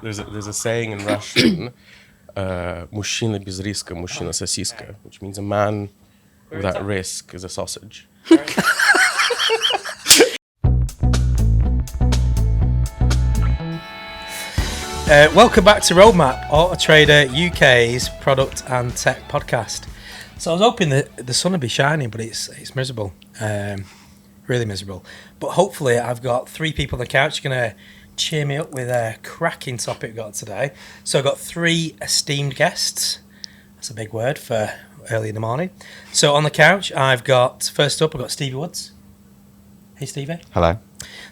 There's a saying in Russian, "Мужчина без риска, мужчина сосиска," which means a man without risk is a sausage. Welcome back to Roadmap, Auto Trader UK's product and tech podcast. So I was hoping that the sun would be shining, but it's miserable, really miserable. But hopefully I've got three people on the couch going to cheer me up with a cracking topic we've got today. So I've got three esteemed guests. That's a big word for early in the morning. So on the couch, first up, I've got Stevie Woods. Hey, Stevie. Hello.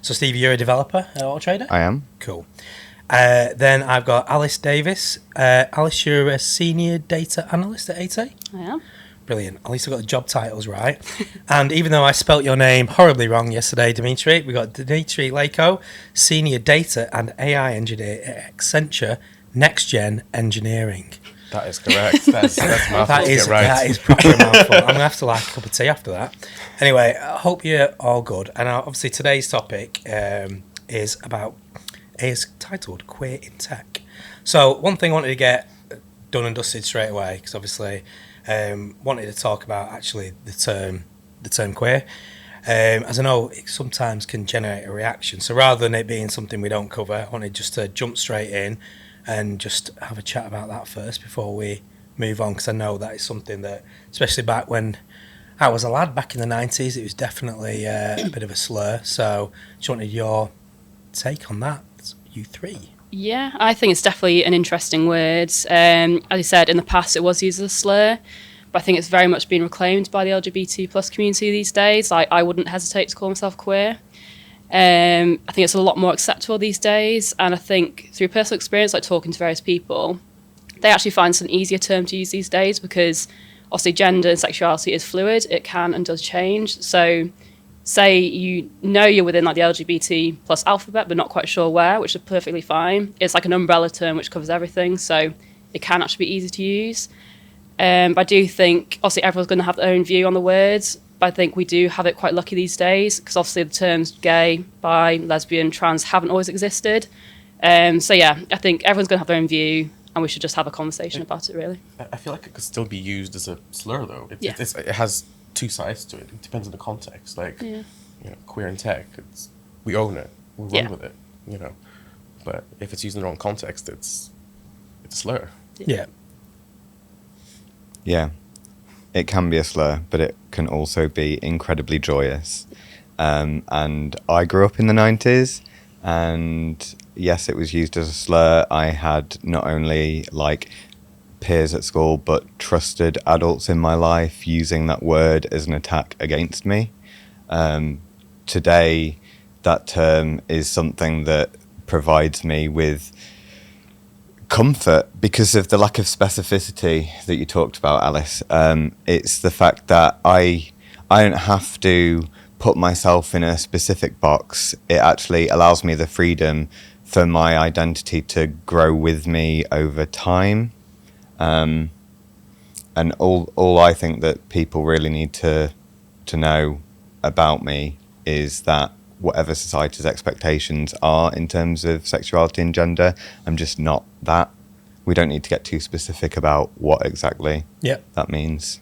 So Stevie, you're a developer at Auto Trader? I am. Cool. Then I've got Alys Davis. Alys, you're a senior data analyst at AT? I am. Brilliant. At least I got the job titles right. And even though I spelt your name horribly wrong yesterday, Dmitry, we got Dmitry Lako, senior data and AI engineer at Accenture Next Gen Engineering. That is correct. That's a mouthful to get right. That is proper mouthful. I'm going to have to like a cup of tea after that. Anyway, I hope you're all good. And obviously today's topic is titled Queer in Tech. So one thing I wanted to get done and dusted straight away, because obviously wanted to talk about actually the term queer, as I know it sometimes can generate a reaction. So rather than it being something we don't cover, I wanted just to jump straight in and just have a chat about that first before we move on, because I know that is something that, especially back when I was a lad back in the 90s, it was definitely a bit of a slur. So just wanted your take on that. You three. Yeah, I think it's definitely an interesting word. As you said, in the past it was used as a slur, but I think it's very much been reclaimed by the LGBT plus community these days. Like, I wouldn't hesitate to call myself queer. I think it's a lot more acceptable these days, and I think through personal experience, like talking to various people, they actually find it's an easier term to use these days because obviously gender and sexuality is fluid. It can and does change. So say you're within like the LGBT plus alphabet, but not quite sure where, which is perfectly fine. It's like an umbrella term which covers everything, so it can actually be easy to use. But I do think, obviously, everyone's going to have their own view on the words, but I think we do have it quite lucky these days, because obviously the terms gay, bi, lesbian, trans haven't always existed. So yeah, I think everyone's going to have their own view, and we should just have a conversation about it, really. I feel like it could still be used as a slur, though. It has two sides to it. It depends on the context. Like, queer in tech, we own it, we run with it, But if it's used in the wrong context, it's a slur. Yeah. Yeah. It can be a slur, but it can also be incredibly joyous. And I grew up in the 90s, and yes, it was used as a slur. I had not only peers at school, but trusted adults in my life using that word as an attack against me. Today, that term is something that provides me with comfort because of the lack of specificity that you talked about, Alys. It's the fact that I don't have to put myself in a specific box. It actually allows me the freedom for my identity to grow with me over time. And all I think that people really need to know about me is that whatever society's expectations are in terms of sexuality and gender, I'm just not that. We don't need to get too specific about what exactly that means.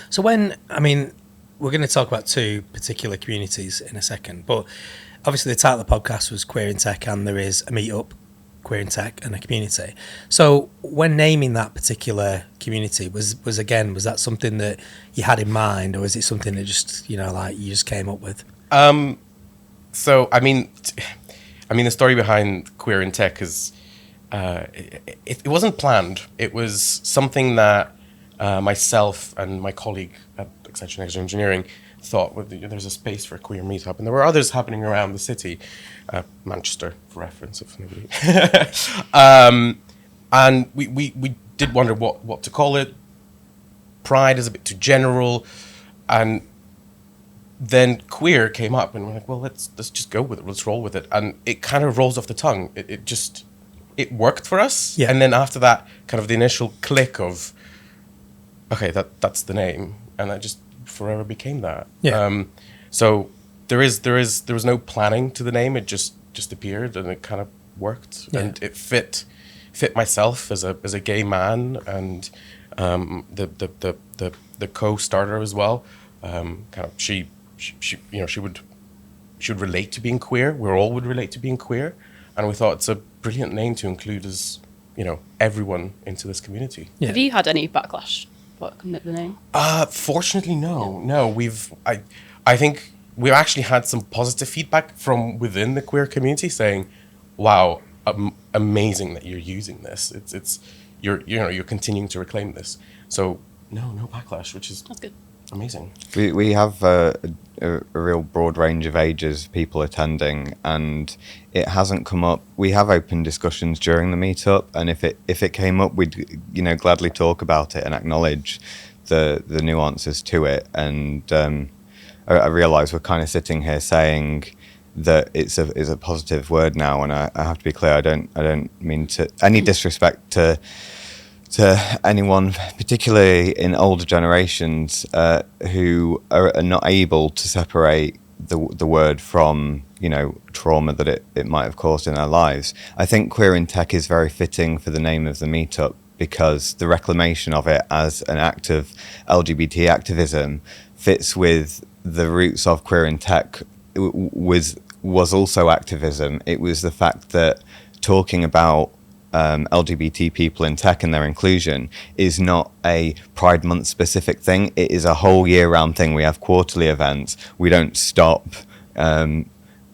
So we're going to talk about two particular communities in a second, but obviously the title of the podcast was Queer in Tech, and there is a meetup, Queer in Tech, and a community. So when naming that particular community, was that something that you had in mind, or is it something that just, you just came up with? So, the story behind Queer in Tech is, it wasn't planned. It was something that myself and my colleague at Accenture Next Gen Engineering thought there's a space for a queer meetup, and there were others happening around the city, Manchester, for reference, if nobody. And we did wonder what to call it. Pride is a bit too general, and then queer came up, and we're like, well, let's just go with it. Let's roll with it, and it kind of rolls off the tongue. It worked for us, and then after that, kind of the initial click of, okay, that's the name, and that just forever became that. So there was no planning to the name. It just appeared, and it kind of worked, Yeah. and it fit myself as a gay man, and the co-starter as well. Kind of she you know, she would relate to being queer. We all would relate to being queer, and we thought it's a brilliant name to include as, you know, everyone into this community. Yeah. Have you had any backlash? What the name? Fortunately, no. I think we've actually had some positive feedback from within the queer community saying, "Wow, amazing that you're using this. It's you're continuing to reclaim this." So no backlash, which is That's good. amazing. We have a real broad range of ages, people attending, and it hasn't come up. We have open discussions during the meetup, and if it came up, we'd, you know, gladly talk about it and acknowledge the nuances to it. And I realise we're kind of sitting here saying that it's a positive word now, and I have to be clear. I don't mean to any disrespect to anyone, particularly in older generations, who are not able to separate the word from, you know, trauma that it might have caused in their lives. I think Queer in Tech is very fitting for the name of the meetup, because the reclamation of it as an act of LGBT activism fits with the roots of Queer in Tech. Was also activism. It was the fact that talking about LGBT people in tech and their inclusion is not a Pride Month specific thing. It is a whole year-round thing. We have quarterly events. We don't stop, and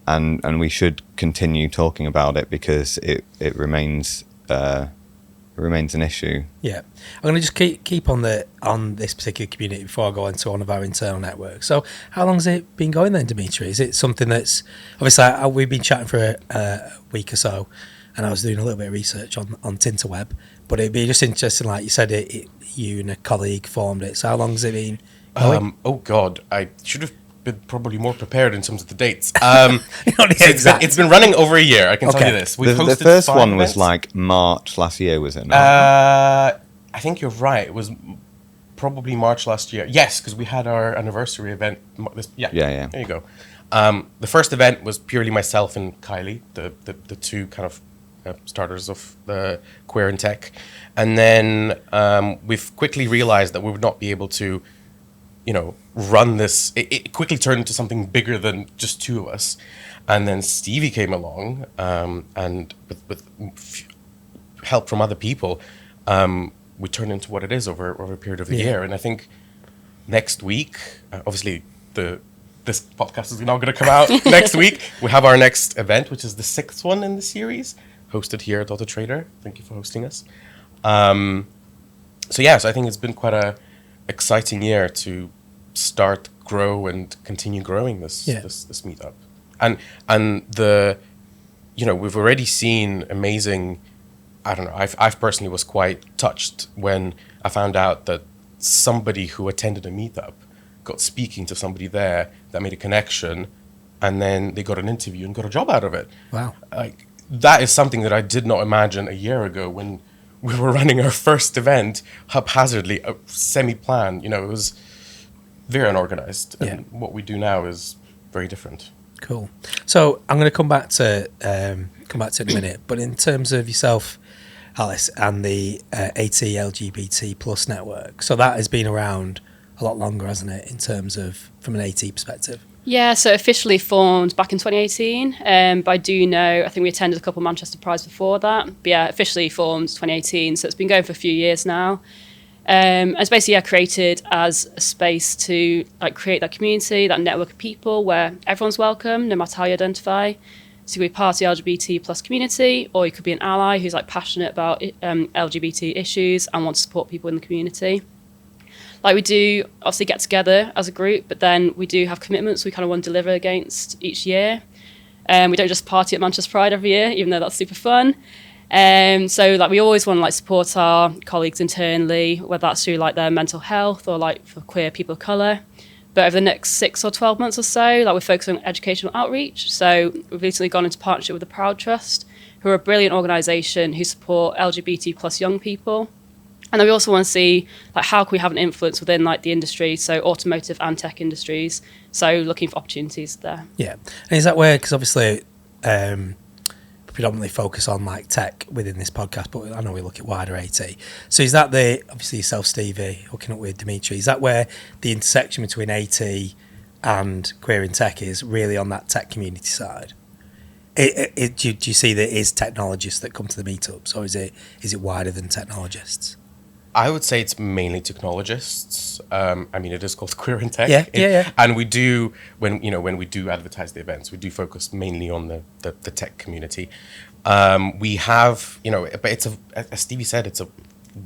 we should continue talking about it, because it remains an issue. Yeah, I'm going to just keep on this particular community before I go into one of our internal networks. So, how long has it been going then, Dmitry? Is it something that's obviously we've been chatting for a week or so, and I was doing a little bit of research on Tinterweb, but it'd be just interesting, like you said, you and a colleague formed it. So, how long has it been going? Oh God, I should have been probably more prepared in terms of the dates. It's been running over a year. I can tell you this. The first one was like March last year, was it not? I think you're right. It was probably March last year. Yes, because we had our anniversary event. Yeah. There you go. The first event was purely myself and Kylie, the two kind of starters of the Queer in Tech, and then we've quickly realized that we would not be able to, you know, run this. It quickly turned into something bigger than just two of us, and then Stevie came along, and with help from other people, we turned into what it is over a period of a year. And I think next week, obviously this podcast is now going to come out next week. We have our next event, which is the 6th one in the series, hosted here at Auto Trader. Thank you for hosting us. So I think it's been quite a exciting year to start, grow, and continue growing this meetup. And the, you know, we've already seen amazing. I don't know. I've personally was quite touched when I found out that somebody who attended a meetup got speaking to somebody there that made a connection, and then they got an interview and got a job out of it. Wow. Like, that is something that I did not imagine a year ago when we were running our first event haphazardly, semi-planned. You know, it was very unorganized. Yeah. And what we do now is very different. Cool. So I'm going to come back to it in a minute. But in terms of yourself, Alys, and the AT LGBT plus network, so that has been around a lot longer, hasn't it, in terms of from an AT perspective? Yeah, so officially formed back in 2018. But I do know, I think we attended a couple of Manchester Prides before that. But yeah, officially formed 2018. So it's been going for a few years now. It's basically created as a space to like create that community, that network of people where everyone's welcome, no matter how you identify. So you could be part of the LGBT plus community, or you could be an ally who's like passionate about LGBT issues and wants to support people in the community. Like, we do obviously get together as a group, but then we do have commitments we kind of want to deliver against each year. We don't just party at Manchester Pride every year, even though that's super fun. So like we always want to like support our colleagues internally, whether that's through like their mental health or like for queer people of colour. But over the next 6 or 12 months or so, like we're focusing on educational outreach. So we've recently gone into partnership with the Proud Trust, who are a brilliant organisation who support LGBT plus young people. And then we also want to see like how can we have an influence within like the industry, so automotive and tech industries. So looking for opportunities there. Yeah, and is that where, because obviously, predominantly focus on like tech within this podcast, but I know we look at wider AT. So is that obviously yourself, Stevie, hooking up with Dmitry, is that where the intersection between AT and queer in tech is really on that tech community side? Do you see that it is technologists that come to the meetups, or is it wider than technologists? I would say it's mainly technologists. I mean, it is called Queer in Tech. Yeah. And we do, when we do advertise the events, we do focus mainly on the tech community. We have, but it's as Stevie said, it's a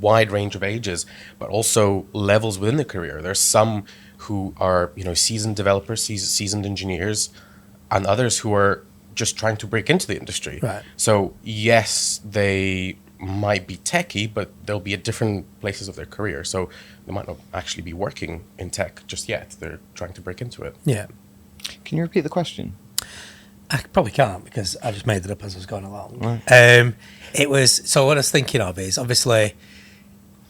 wide range of ages, but also levels within the career. There's some who are, seasoned developers, seasoned engineers, and others who are just trying to break into the industry. Right. So yes, they might be techie, but they'll be at different places of their career. So they might not actually be working in tech just yet. They're trying to break into it. Yeah. Can you repeat the question? I probably can't because I just made it up as I was going along. Right. It was, so what I was thinking of is obviously,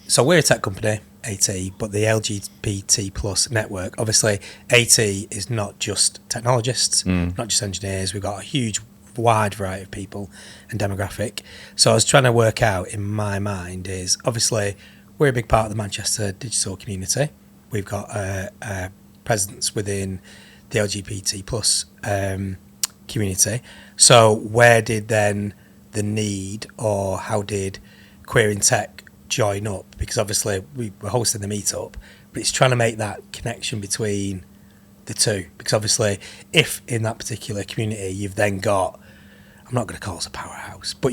so we're a tech company, AT, but the LGBT plus network, obviously AT is not just technologists, not just engineers. We've got a huge wide variety of people and demographic. So I was trying to work out in my mind is obviously we're a big part of the Manchester digital community. We've got a presence within the LGBT plus community. So where did then the need, or how did Queer in Tech join up? Because obviously we were hosting the meetup, but it's trying to make that connection between the two. Because obviously if in that particular community you've then got, I'm not going to call us a powerhouse, but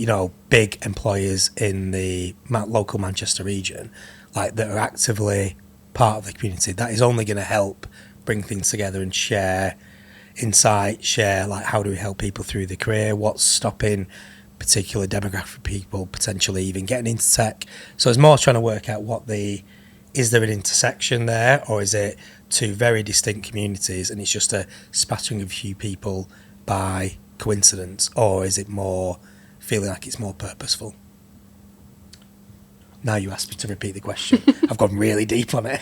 big employers in the local Manchester region, like that are actively part of the community, that is only going to help bring things together and share insight, share like how do we help people through the career, what's stopping particular demographic people potentially even getting into tech. So it's more trying to work out is there an intersection there, or is it two very distinct communities and it's just a spattering of a few people by coincidence, or is it more feeling like it's more purposeful? Now you asked me to repeat the question. I've gone really deep on it.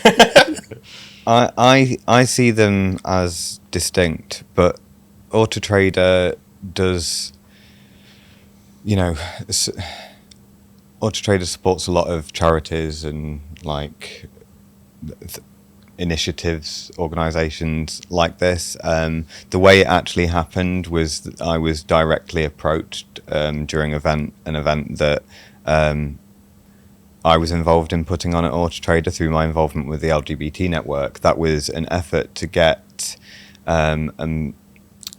I see them as distinct, but Autotrader does, Autotrader supports a lot of charities and like initiatives, organisations like this. The way it actually happened was that I was directly approached during an event that I was involved in putting on at Autotrader through my involvement with the LGBT network. That was an effort to get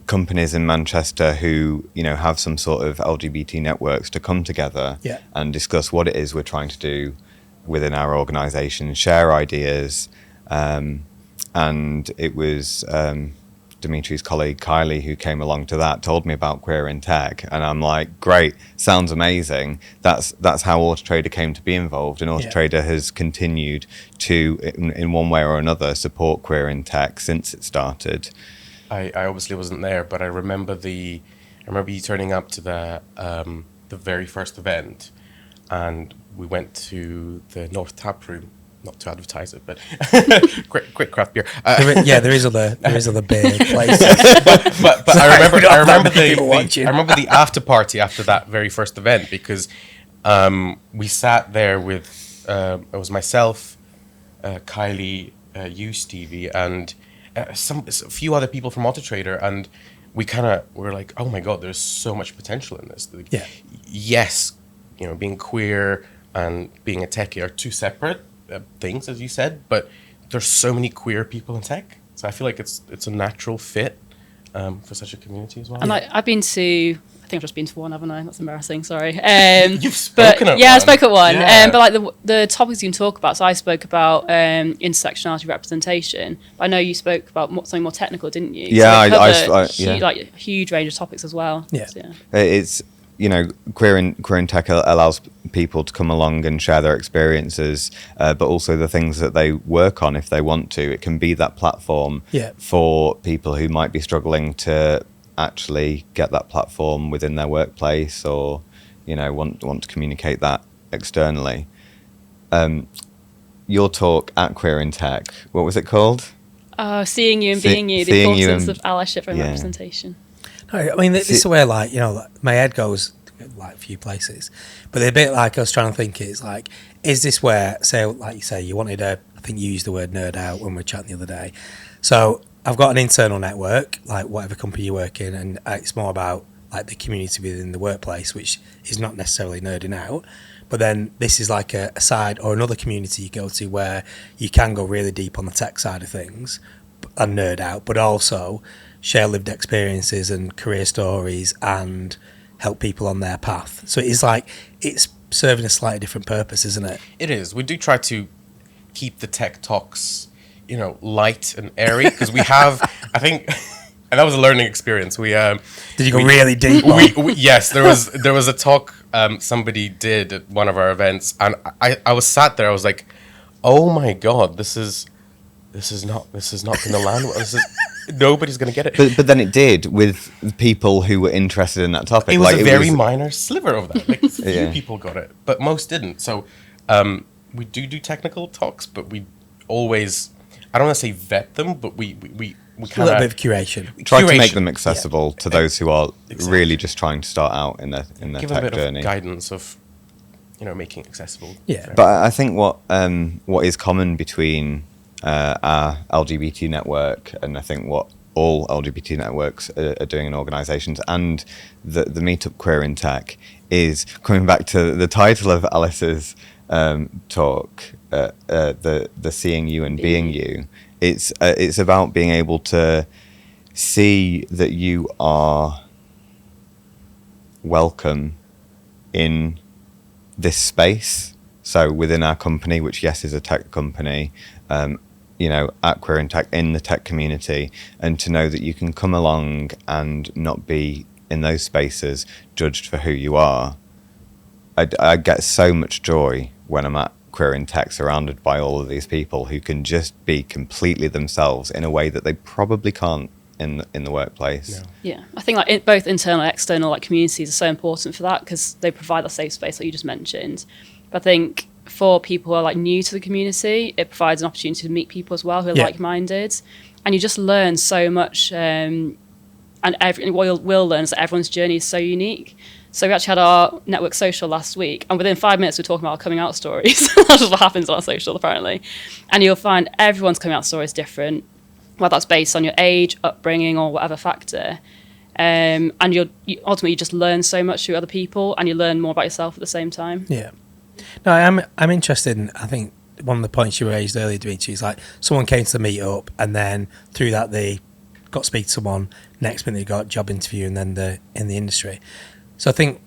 companies in Manchester who have some sort of LGBT networks to come together and discuss what it is we're trying to do within our organisation, share ideas. And it was Dmitry's colleague Kylie who came along to that, told me about Queer in Tech, and I'm like, great, sounds amazing. That's how Autotrader came to be involved, and Autotrader has continued to, in one way or another, support Queer in Tech since it started. I obviously wasn't there, but I remember you turning up to the very first event, and we went to the North Tap Room. Not to advertise it, but quick craft beer. There is other beer places. but I remember the after party after that very first event, because we sat there with it was myself, Kylie, you, Stevie, and a few other people from Autotrader, and we were like, oh my god, there's so much potential in this. Yes, being queer and being a techie are two separate things, as you said, but there's so many queer people in tech, so I feel like it's a natural fit for such a community as well. And I've been to, I think I've just been to one, haven't I? That's embarrassing, sorry. You've spoken at one. Yeah, I spoke at one. Yeah. But like the topics you can talk about, so I spoke about intersectionality representation, but I know you spoke about something more technical, didn't you? Yeah, so like a huge range of topics as well. Yeah. So, yeah. It's Queer in Tech allows people to come along and share their experiences, but also the things that they work on if they want to. It can be that platform for people who might be struggling to actually get that platform within their workplace, or want to communicate that externally. Your talk at Queer in Tech, what was it called? Seeing you and being you, the importance of allyship and representation. I mean, this is where, like, you know, like, my head goes like a few places, but the bit like I was trying to think is like, is this where, say, like you say, you wanted I think you used the word nerd out when we were chatting the other day. So I've got an internal network, like whatever company you work in, and it's more about like the community within the workplace, which is not necessarily nerding out. But then this is like a side or another community you go to where you can go really deep on the tech side of things and nerd out, but also share lived experiences and career stories and help people on their path. So it's like, it's serving a slightly different purpose, isn't it? It is. We do try to keep the tech talks, you know, light and airy, because we have, I think, and that was a learning experience. Did you go really deep? Yes, there was a talk somebody did at one of our events, and I was sat there. I was like, oh my god, this is not going to land. Nobody's going to get it. But then it did with people who were interested in that topic. It was a very minor sliver of that. Like, a few people got it, but most didn't. So we do technical talks, but we always, I don't want to say vet them, but we kind of a little bit of curation. Try to make them accessible to those who are really just trying to start out in their give tech a bit journey. Of guidance of, you know, making it accessible. Yeah. But I think what is common between our LGBT network, and I think what all LGBT networks are doing in organisations, and the Meetup Queer in Tech, is coming back to the title of Alice's talk, the seeing you and being you. It's about being able to see that you are welcome in this space. So within our company, which yes is a tech company, you know, at Queer in Tech, in the tech community, and to know that you can come along and not be in those spaces judged for who you are. I get so much joy when I'm at Queer in Tech, surrounded by all of these people who can just be completely themselves in a way that they probably can't in the workplace. No. Yeah, I think like both internal and external like communities are so important for that, because they provide that safe space like you just mentioned. But I think for people who are like new to the community, it provides an opportunity to meet people as well who are like-minded, and you just learn so much. And what we'll learn is that everyone's journey is so unique. So we actually had our network social last week, and within 5 minutes we're talking about our coming out stories. That's just what happens on our social, apparently. And you'll find everyone's coming out story is different, whether that's based on your age, upbringing, or whatever factor. And you ultimately you just learn so much through other people, and you learn more about yourself at the same time. Yeah. No, I'm interested in, I think one of the points you raised earlier, Dmitry, is like someone came to the meetup, and then through that they got to speak to someone, next minute they got a job interview, and then they're in the industry. So I think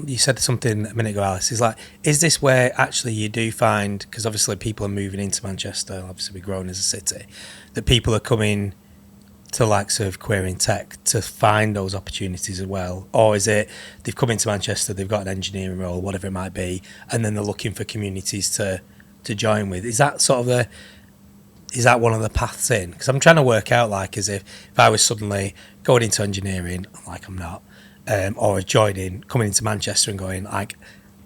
you said something a minute ago, Alice, is like, is this where actually you do find, because obviously people are moving into Manchester, obviously we're growing as a city, that people are coming to like sort of Queer in Tech to find those opportunities as well? Or is it they've come into Manchester, they've got an engineering role, whatever it might be, and then they're looking for communities to join with? Is that sort of is that one of the paths in? Because I'm trying to work out, like, as if I was suddenly going into engineering, like I'm not, or coming into Manchester and going, like,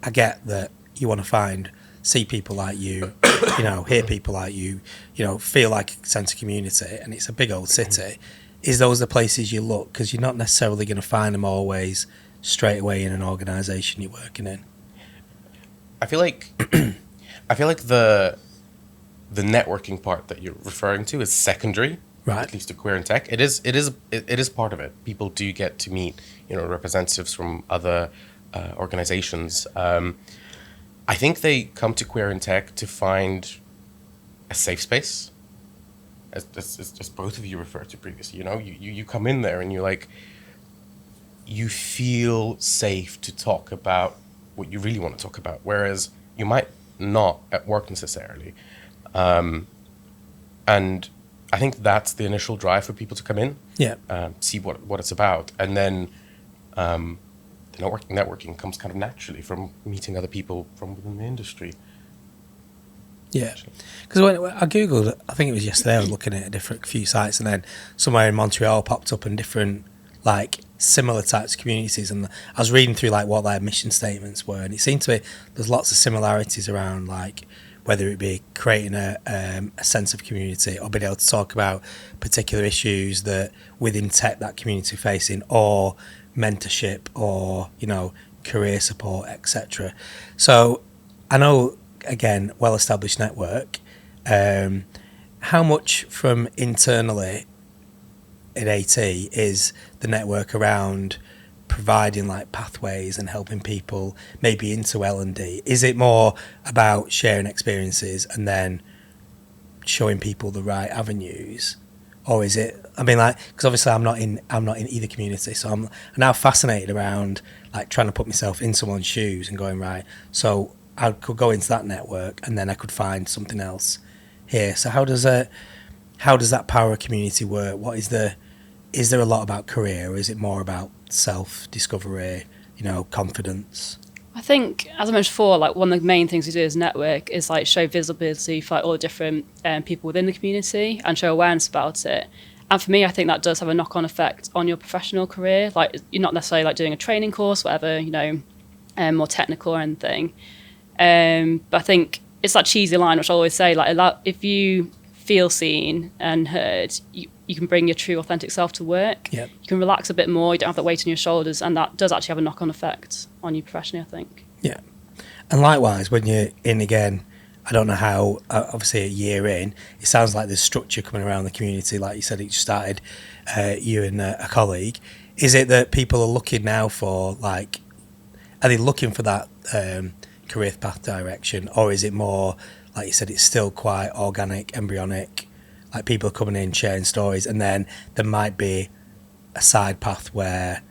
I get that you want to see people like you, you know, hear people like you know, feel like a sense of community, and it's a big old city. Is those the places you look? Because you're not necessarily going to find them always straight away in an organisation you're working in. I feel like the networking part that you're referring to is secondary, right? At least to Queer in Tech. It is part of it. People do get to meet, you know, representatives from other organizations. I think they come to Queer in Tech to find a safe space, as both of you referred to previously. You know, you come in there and you're like, you feel safe to talk about what you really want to talk about, whereas you might not at work necessarily. And I think that's the initial drive for people to come in, see what it's about, and then the networking comes kind of naturally from meeting other people from within the industry. Yeah, because when I googled, I think it was yesterday, I was looking at a few sites, and then somewhere in Montreal popped up and different like similar types of communities, and I was reading through like what their mission statements were, and it seemed to be there's lots of similarities around like whether it be creating a sense of community or being able to talk about particular issues that within tech that community facing, or mentorship, or career support, etc. So I know, again, well-established network. How much from internally at AT is the network around providing like pathways and helping people maybe into L&D? Is it more about sharing experiences and then showing people the right avenues, or is it? I mean, like, because obviously I'm not in either community, so I'm now fascinated around like trying to put myself in someone's shoes and going, right, so I could go into that network and then I could find something else here. So how does that power of community work? Is there a lot about career, or is it more about self-discovery, confidence? I think, as I mentioned before, like one of the main things we do as a network is like show visibility for like all the different people within the community and show awareness about it. And for me, I think that does have a knock-on effect on your professional career. Like, you're not necessarily like doing a training course, whatever, more technical or anything. But I think it's that cheesy line, which I always say, like, if you feel seen and heard, you can bring your true, authentic self to work. Yep. You can relax a bit more. You don't have that weight on your shoulders, and that does actually have a knock-on effect on you professionally, I think. Yeah. And likewise, when you're in again, I don't know how, obviously a year in, it sounds like there's structure coming around the community. Like you said, it started you and a colleague. Is it that people are looking now for, like, are they looking for that career path direction, or is it more, like you said, it's still quite organic, embryonic, like people are coming in, sharing stories, and then there might be a side path where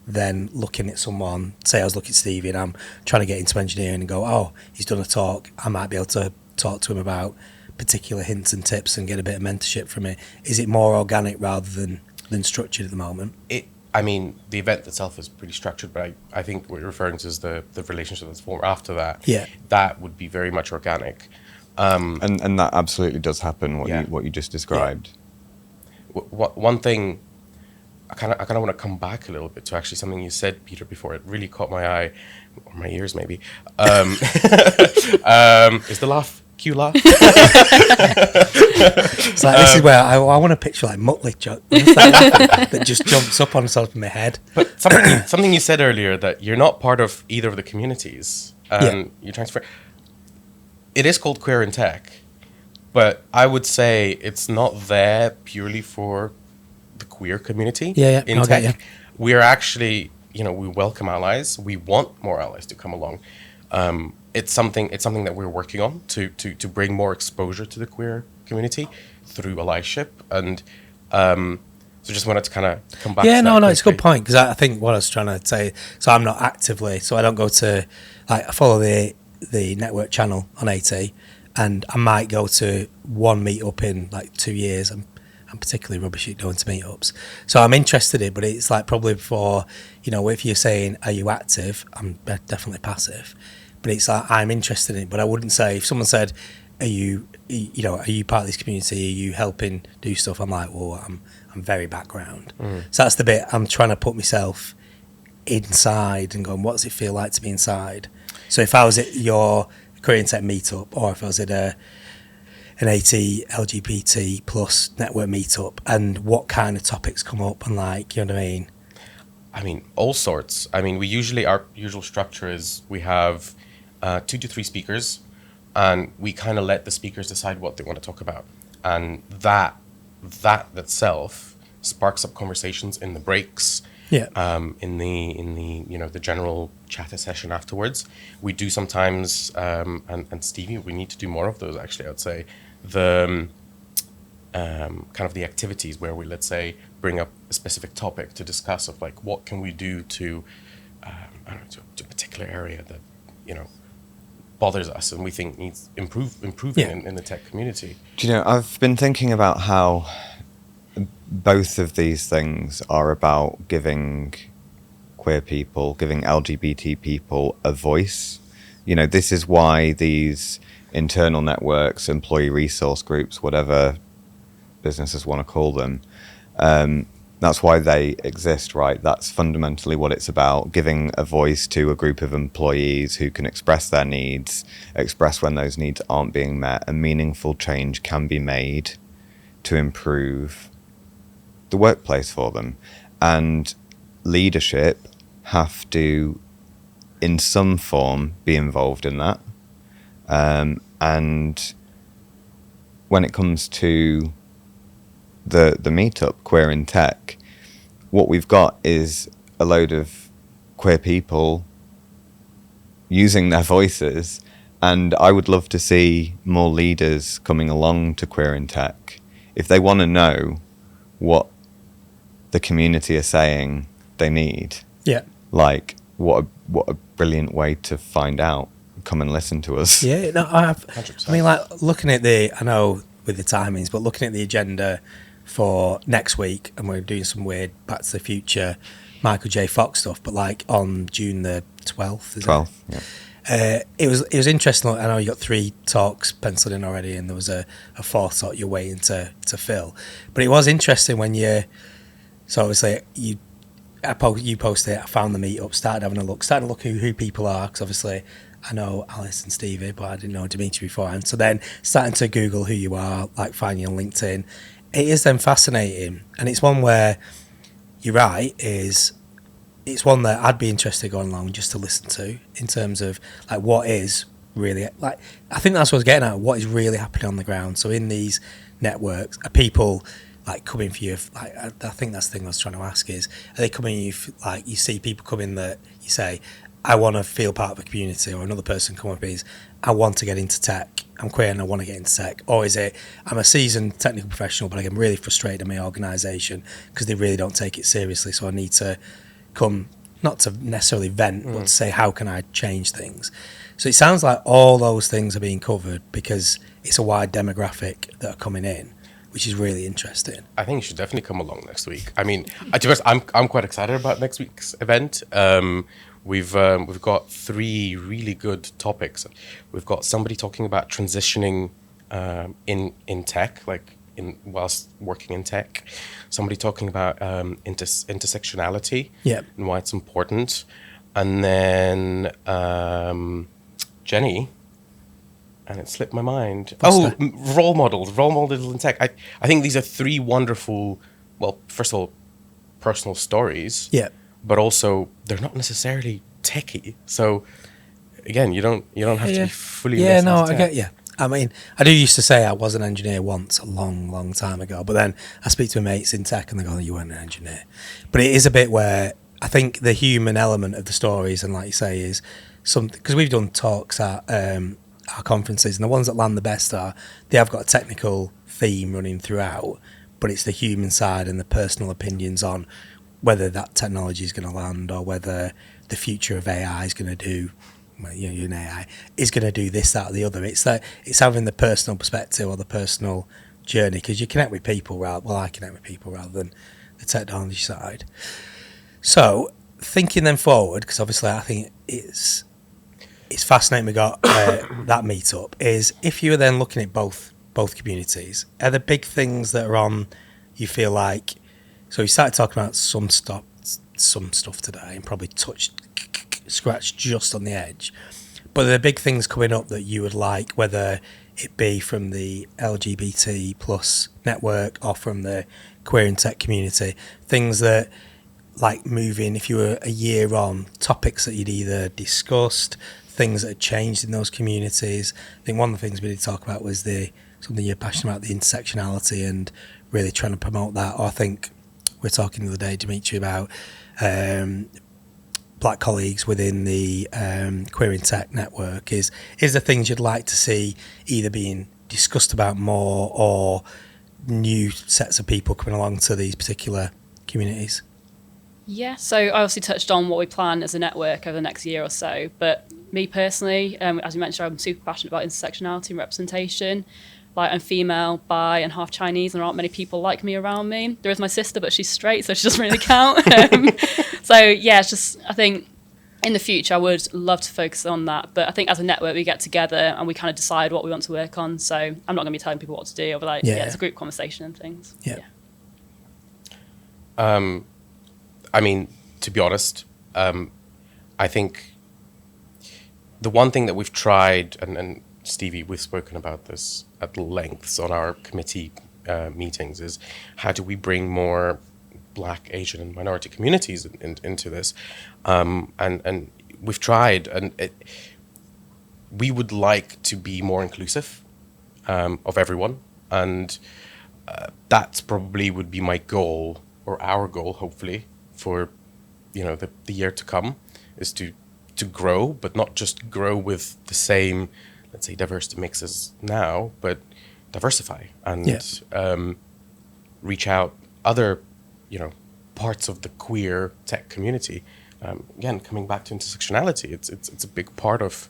then looking at someone, say I was looking at Stevie and I'm trying to get into engineering and go, oh, he's done a talk, I might be able to talk to him about particular hints and tips and get a bit of mentorship from it. Is it more organic rather than structured at the moment? I mean, the event itself is pretty structured, but I think what you're referring to is the relationship that's formed after that. Yeah. That would be very much organic. And that absolutely does happen, Yeah. what you just described. Yeah. One thing, I kind of want to come back a little bit to actually something you said, Peter, before. It really caught my eye, or my ears maybe. Is the laugh cue laugh? It's like, this is where I want to picture like Muttley that just jumps up on the top of my head. But something you said earlier, that you're not part of either of the communities, and you're transfer. It is called Queer in Tech, but I would say it's not there purely for the queer community. In tech. We're actually, we welcome allies. We want more allies to come along. It's something that we're working on to bring more exposure to the queer community through allyship, and so just wanted to kind of come back. Yeah, to that it's a good point, because I think what I was trying to say. So I'm not actively, so I don't go to, like, I follow the network channel on AT, and I might go to one meetup in like 2 years. I'm particularly rubbish at going to meetups, so I'm interested in, but it's like probably before, if you're saying, are you active? I'm definitely passive, but it's like I'm interested in it, but I wouldn't say, if someone said, are you part of this community, are you helping do stuff? I'm like, well, I'm very background. So that's the bit I'm trying to put myself inside and going, what does it feel like to be inside? So if I was at your Career in Tech meetup, or if I was at an AT LGBT plus network meetup, and what kind of topics come up, and like, you know what I mean? I mean, all sorts. I mean, our usual structure is we have 2 to 3 speakers, and we kind of let the speakers decide what they want to talk about, and that itself sparks up conversations in the breaks. Yeah. In the the general chatter session afterwards, we do sometimes, and Stevie, we need to do more of those actually. I'd say the kind of the activities where we, let's say, bring up a specific topic to discuss, of like, what can we do to to a particular area that bothers us and we think needs improving in the tech community. Do you know, I've been thinking about how both of these things are about giving queer people, giving LGBT people a voice. This is why these internal networks, employee resource groups, whatever businesses want to call them, That's why they exist, right? That's fundamentally what it's about, giving a voice to a group of employees who can express their needs, express when those needs aren't being met, and meaningful change can be made to improve the workplace for them. And leadership have to, in some form, be involved in that. And when it comes to the meetup, Queer in Tech, what we've got is a load of queer people using their voices, and I would love to see more leaders coming along to Queer in Tech. If they want to know what the community are saying they need, like, what a brilliant way to find out. Come and listen to us. Yeah, no, I mean, like, looking at I know with the timings, but looking at the agenda for next week, and we're doing some weird Back to the Future Michael J. Fox stuff, but like on June the 12th, is 12th, yeah. It was interesting. I know you got 3 talks penciled in already, and there was a 4th talk you're waiting to fill. But it was interesting when so obviously you posted it, I found the meetup, started to look who people are, because obviously I know Alys and Stevie, but I didn't know Dmitry beforehand. So then starting to Google who you are, like find you on LinkedIn. It is then fascinating, and it's one where you're right, it's one that I'd be interested going along just to listen to, in terms of like what is really, like, I think that's what I was getting at, what is really happening on the ground. So in these networks, are people like coming for you? Like, I think that's the thing I was trying to ask is, are they coming you, like you see people come in that you say, I want to feel part of a community, or another person come up is, I want to get into tech, I'm queer and I want to get into tech? Or is it, I'm a seasoned technical professional, but I'm really frustrated in my organisation because they really don't take it seriously, so I need to come, not to necessarily vent, but to say, how can I change things? So it sounds like all those things are being covered because it's a wide demographic that are coming in, which is really interesting. I think you should definitely come along next week. I mean, to be honest, I'm quite excited about next week's event. We've got 3 really good topics. We've got somebody talking about transitioning in tech, like whilst working in tech. Somebody talking about intersectionality and why it's important, and then Jenny. And it slipped my mind. Role models in tech. I think these are 3 wonderful, well, first of all, personal stories. Yeah. But also, they're not necessarily techie. So, again, you don't have to be fully. Yeah, no, I get you. I mean, I do used to say I was an engineer once, a long, long time ago. But then I speak to my mates in tech, and they go, "You weren't an engineer." But it is a bit where I think the human element of the stories, and like you say, is something, because we've done talks at our conferences, and the ones that land the best are, they have got a technical theme running throughout, but it's the human side and the personal opinions on whether that technology is going to land, or whether the future of AI is going to do, well, you know, an AI is going to do this, that, or the other. It's having the personal perspective or the personal journey, because you connect with people I connect with people rather than the technology side. So thinking then forward, because obviously I think it's fascinating we got that meetup, is if you were then looking at both communities, are the big things that are on, you feel like, so we started talking about some stuff today and probably scratched just on the edge, but are there big things coming up that you would like, whether it be from the LGBT plus network or from the queer and tech community, things that, like, moving, if you were a year on, topics that you'd either discussed, things that had changed in those communities? I think one of the things we did talk about was something you're passionate about, the intersectionality, and really trying to promote that. Or I think we were talking the other day, Dmitry, about black colleagues within the queer in tech network. Is there things you'd like to see either being discussed about more, or new sets of people coming along to these particular communities? Yeah, so I obviously touched on what we plan as a network over the next year or so, but me personally, as you mentioned, I'm super passionate about intersectionality and representation. Like, I'm female, bi, and half Chinese, and there aren't many people like me around me. There is my sister, but she's straight, so she doesn't really count. So yeah, it's just, I think in the future I would love to focus on that, but I think as a network we get together and we kind of decide what we want to work on. So I'm not going to be telling people what to do. I'll be like, yeah, it's a group conversation and things. Yeah. I mean, to be honest, I think the one thing that we've tried, and Stevie, we've spoken about this at lengths on our committee meetings, is how do we bring more Black, Asian, and minority communities into this? And we've tried, and we would like to be more inclusive of everyone, and that's probably would be my goal, or our goal, hopefully, for the year to come, is to grow, but not just grow with the same, let's say, diversity mix as now, but diversify and reach out other parts of the queer tech community. Again, coming back to intersectionality, it's a big part of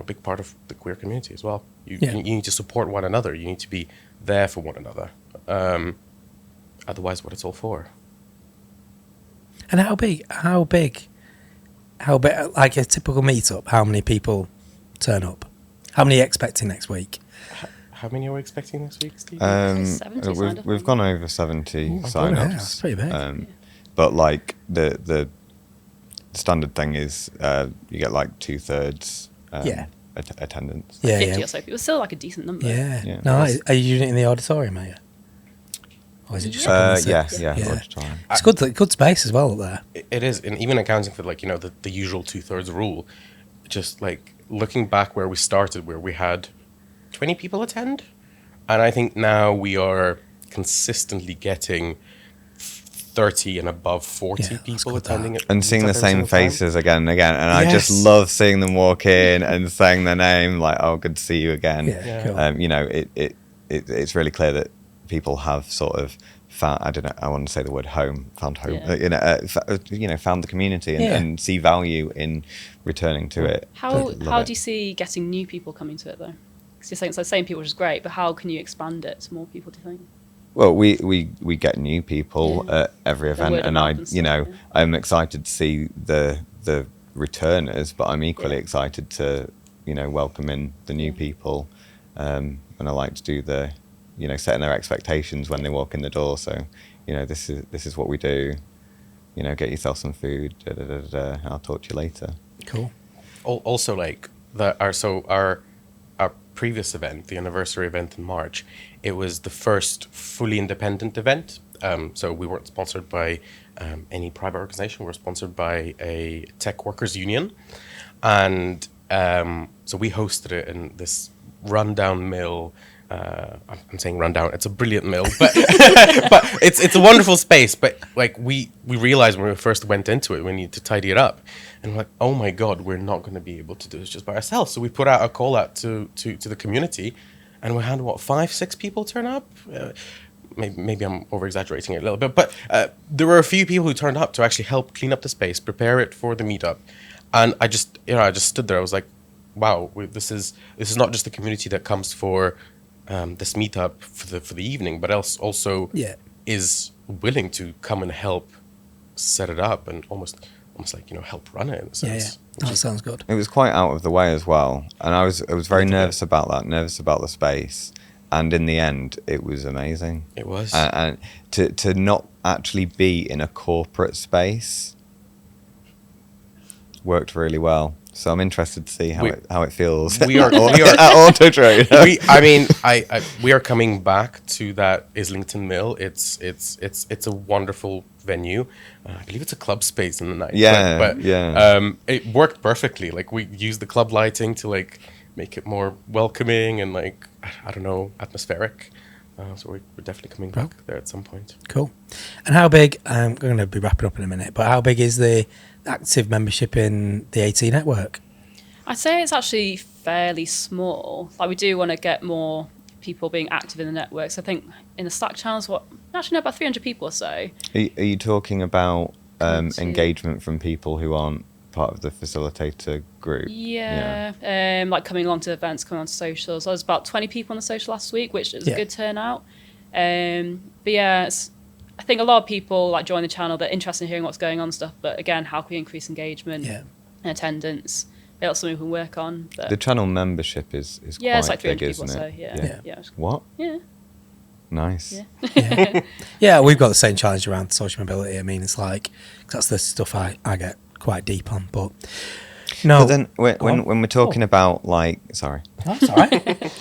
big part of the queer community as well. You need to support one another. You need to be there for one another. Otherwise, what it's all for. And how big, like a typical meetup, how many people turn up? How many are you expecting next week? How many are we expecting next week, Steve? 70 signed up. We've gone over 70 sign-ups. Yeah, that's pretty big. But like the standard thing is you get like 2/3 attendance. 50 or so people. Still like a decent number. Yeah. No, are you doing it in the auditorium, are you? Or is it just auditorium. It's good space as well up there. It is, and even accounting for the usual 2/3 rule, just like looking back where we started, where we had 20 people attend, and I think now we are consistently getting 30 and above 40 people attending it, and seeing the same faces again and again, and Yes. I just love seeing them walk in and saying their name, like, oh, good to see you again. Cool. It's really clear that people have sort of found, I want to say the word found home, found the community and see value in returning to it. How do you see getting new people coming to it though? Because you're saying it's the same people, which is great, but how can you expand it to more people, do you think? Well, we get new people at every event, word of and mouth and stuff, I'm excited to see the returners, but I'm equally excited to welcome in the new people, and I like to do the setting their expectations when they walk in the door. So this is what we do. Get yourself some food. I'll talk to you later. Cool. Also, like our previous event, the anniversary event in March, it was the first fully independent event. So we weren't sponsored by any private organization. We were sponsored by a tech workers union, and so we hosted it in this rundown mill. I'm saying rundown. It's a brilliant mill, but but it's a wonderful space. But like we realized when we first went into it, we needed to tidy it up, and we're like, oh my god, we're not going to be able to do this just by ourselves. So we put out a call out to the community, and we had 5-6 people turn up. Maybe I'm over exaggerating it a little bit, but there were a few people who turned up to actually help clean up the space, prepare it for the meetup, and I just stood there. I was like, wow, this is not just the community that comes for this meetup for the evening, but also is willing to come and help set it up and almost like help run it in a sense. That sounds good. It was quite out of the way as well, and I was very nervous about that, nervous about the space, and in the end, it was amazing. It was, and to not actually be in a corporate space worked really well. So I'm interested to see how it feels. We are at Auto Trade. We are coming back to that Islington Mill. It's a wonderful venue. I believe it's a club space in the night. But it worked perfectly. Like we used the club lighting to like make it more welcoming and like atmospheric. So we're definitely coming back there at some point. Cool. And how big? I'm going to be wrapping up in a minute. But how big is the active membership in the AT network? I'd say it's actually fairly small. Like we do want to get more people being active in the network. So I think in the Slack channels, about 300 people or so. Are you talking about engagement from people who aren't part of the facilitator group? Yeah. Like coming along to events, coming on to socials. There was about 20 people on the social last week, which is a good turnout. But yeah, I think a lot of people like join the channel, they're interested in hearing what's going on and stuff, but again, how can we increase engagement and attendance? That's something we can work on. But the channel membership is it's like quite 300 big, people isn't or it? so. Yeah. What? Yeah. Nice. Yeah. Yeah, we've got the same challenge around social mobility. I mean, it's like, 'cause that's the stuff I get quite deep on. But no. But then when we're talking about like, sorry, That's all right.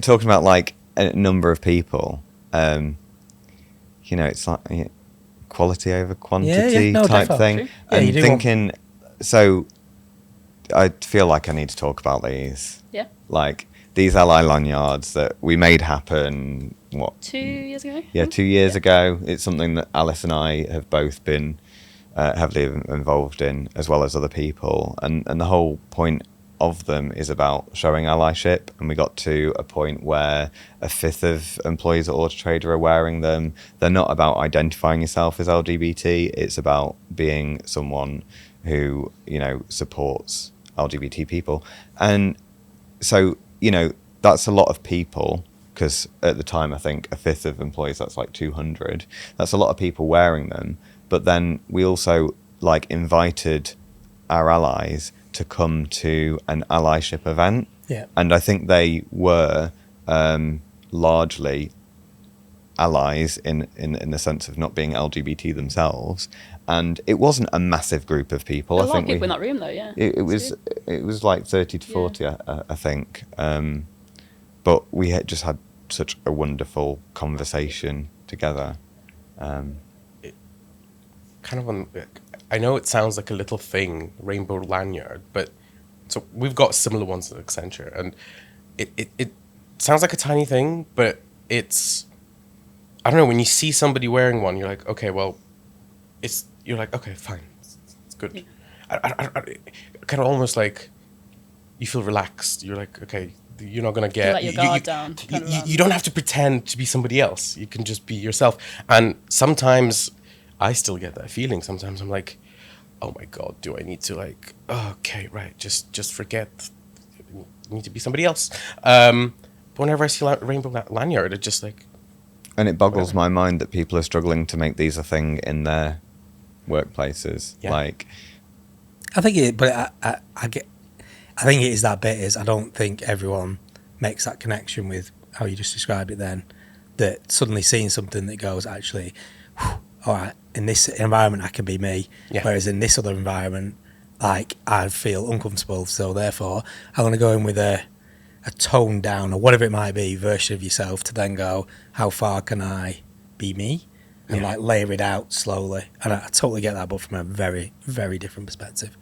talking about like a number of people, you know, it's like quality over quantity no, type definitely. thing. True. Yeah, And you do thinking, so I feel like I need to talk about these. Yeah. Like these ally lanyards that we made happen, what? 2 years ago? Yeah, 2 years ago. It's something that Alys and I have both been heavily involved in, as well as other people. And the whole point of them is about showing allyship. And we got to a point where a fifth of employees at Auto Trader are wearing them. They're not about identifying yourself as LGBT. It's about being someone who, you know, supports LGBT people. And so, you know, that's a lot of people, because at the time, I think a fifth of employees, that's like 200. That's a lot of people wearing them. But then we also like invited our allies to come to an allyship event. Yeah. And I think they were largely allies in the sense of not being LGBT themselves. And it wasn't a massive group of people. A I lot think of people in that room, though, yeah. it was like 30 to 40, I think. But we just had such a wonderful conversation together. Kind of on, I know it sounds like a little thing, rainbow lanyard, but so we've got similar ones at Accenture, and it sounds like a tiny thing, but it's, I don't know, when you see somebody wearing one, you're like, okay, well, you're like, okay, fine, it's good. Yeah. I kind of almost like, you feel relaxed. You're like, okay, you're not gonna get. let your guard down, kind of You don't have to pretend to be somebody else. You can just be yourself. And sometimes I still get that feeling. Sometimes I'm like, oh my god, do I need to like? Oh, okay, right, just forget. You need to be somebody else. But whenever I see rainbow lanyard, it's just like. And it boggles my mind that people are struggling to make these a thing in their workplaces. Yeah. Like, I think it, but I think it is that bit is I don't think everyone makes that connection with how you just described it then, that suddenly seeing something that goes, actually, whew, all right, in this environment I can be me, whereas in this other environment, like, I feel uncomfortable, so therefore I'm going to go in with a toned down or whatever it might be version of yourself to then go, how far can I be me? And like layer it out slowly. And I totally get that, but from a very, very different perspective.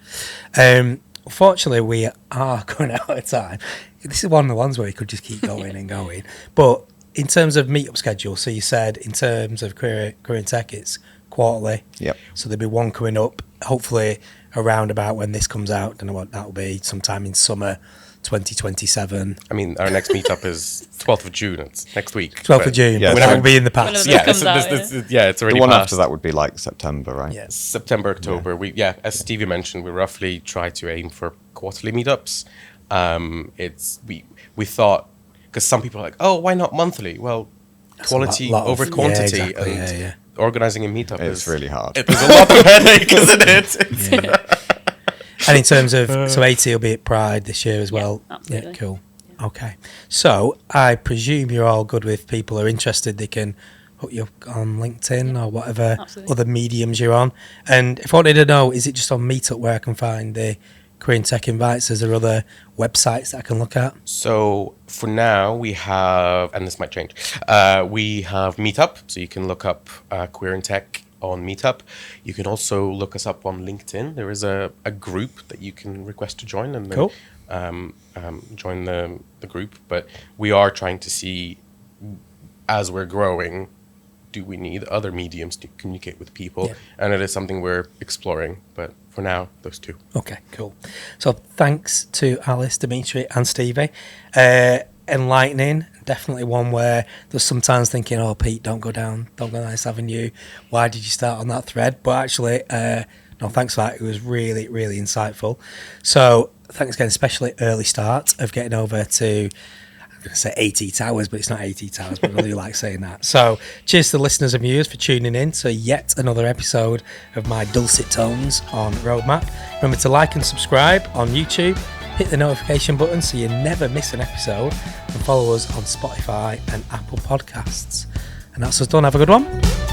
Unfortunately, we are going out of time. This is one of the ones where we could just keep going and going. But in terms of meetup schedule, so you said in terms of career and tech, it's quarterly. Yep. So there'll be one coming up, hopefully around about when this comes out. Don't know what that will be, sometime in summer 2027. I mean, our next meetup is 12th of June. It's next week. 12th of June. Yeah, Yeah, that will be in the past. Whenever Yeah, comes out, it's already the one passed. after that would be like September, right? Yes. September, October. As Stevie mentioned, we roughly try to aim for quarterly meetups. We thought, because some people are like, oh, why not monthly? Well, quality lot of- over yeah, quantity, exactly, and yeah. organizing a meetup It's is really hard. It was a lot of headache, isn't it? And in terms of, so AT will be at Pride this year as well. absolutely. Yeah, cool. Okay. So I presume you're all good with people who are interested. They can hook you up on LinkedIn or whatever Absolutely. other mediums you're on. And if I wanted to know, is it just on Meetup where I can find the Career and Tech invites? Is there other websites that I can look at? So for now, we have, and this might change, we have Meetup. So you can look up Queer and Tech on Meetup. You can also look us up on LinkedIn. There is a group that you can request to join and then Cool. join the group. But we are trying to see, as we're growing, do we need other mediums to communicate with people? Yeah. And it is something we're exploring. But for now, those two. Okay, cool. So thanks to Alys, Dmitry and Stevie. Enlightening, definitely one where there's sometimes thinking, oh, Pete, don't go down this avenue. Why did you start on that thread? But actually, no, thanks for that. It was really, really insightful. So thanks again, especially early start of getting over to, I'm going to say 80 Towers, but it's not 80 Towers, but I really like saying that. So cheers to the listeners and viewers for tuning in to yet another episode of my dulcet tones on Roadmap. Remember to like and subscribe on YouTube, hit the notification button so you never miss an episode, and follow us on Spotify and Apple Podcasts. And that's us done. Have a good one.